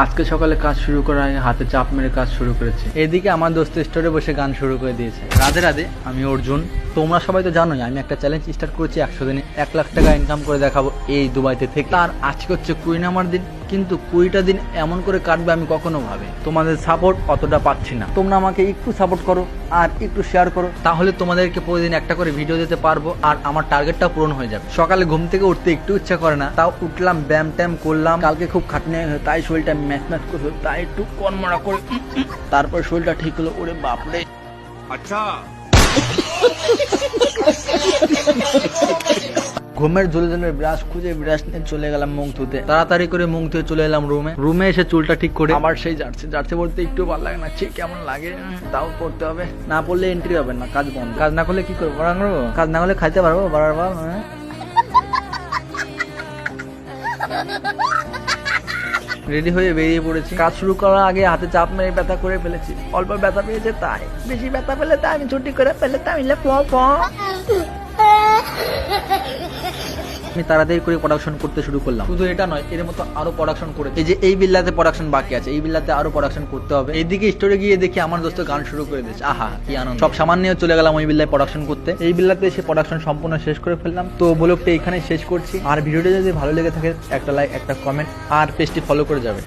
আজকে সকালে কাজ শুরু করার আগে হাতে চাপ মেরে কাজ শুরু করেছে। এদিকে আমার দোস্ত স্টোরে বসে গান শুরু করে দিয়েছে। রাধে রাধে, আমি অর্জুন। তোমরা সবাই তো জানোই আমি একটা চ্যালেঞ্জ স্টার্ট করেছি 100 দিনে 1 লাখ টাকা ইনকাম করে দেখাবো এই দুবাইতে থেকে। আর আজকে হচ্ছে 20 নাম্বার দিন, কিন্তু 20টা দিন এমন করে কাটবে আমি কখনো ভাবে। তোমাদের সাপোর্ট অতটা পাচ্ছি না। তোমরা আমাকে একটু সাপোর্ট করো আর একটু শেয়ার করো, তাহলে তোমাদেরকে প্রতিদিন একটা করে ভিডিও দিতে পারবো আর আমার টার্গেটটা পূরণ হয়ে যাবে। সকালে ঘুম থেকে উঠতে একটু ইচ্ছা করে না, তাও উঠলাম, ব্যায়াম ট্যাম করলাম। কালকে খুব খাটনি হয়েছে তাই শরীরটা ম্যাচ ম্যাচ করছে, তাই একটু কর্মরা করে তারপর শরীরটা ঠিক হলো। ওরে বাপরে, আচ্ছা। ঘুমের ঝুলে ব্রাশ খুঁজে ব্রাশ নিয়ে চলে গেলাম মুখ ধুতে। তাড়াতাড়ি করে মুখ ধুয়ে চলে এলাম রুমে এসে চুলটা ঠিক করে আবার সেই জার্সি পড়তে একটু ভালো লাগে না, ঠিক কেমন লাগে, তাও পড়তে হবে। না পড়লে এন্ট্রি হবে না, কাজ বন্ধ। কাজ না করলে কি করবো? কাজ না করলে খাইতে পারবো বারবার। রেডি হয়ে বেরিয়ে পড়েছি। কাজ শুরু করার আগে হাতে চাপ মেরে ব্যথা করে ফেলেছি। অল্প ব্যথা পেয়েছে তাই, বেশি ব্যথা পেলে তাই আমি ছুটি করে ফেলে তাই আমি তাড়াতাড়ি করে প্রোডাকশন করতে শুরু করলাম। শুধু এটা নয়, এর মতো আরো প্রোডাকশন করে, এই যে এই বিল্লাতে প্রোডাকশন বাকি আছে, এই বিল্লাতে আরো প্রোডাকশন করতে হবে। এইদিকে স্টোরে গিয়ে দেখি আমার দোস্ত গান শুরু করে দিয়েছে। আহা কি আনন্দ! সব সামান নিয়ে চলে গেলাম ওই বিল্লায় প্রোডাকশন করতে। এই বিল্লাতে এসে প্রোডাকশন সম্পূর্ণ শেষ করে ফেললাম। তো ব্লগটা এখানে শেষ করছি। আর ভিডিওটা যদি ভালো লেগে থাকে একটা লাইক, একটা কমেন্ট আর পেজটি ফলো করে যাবে।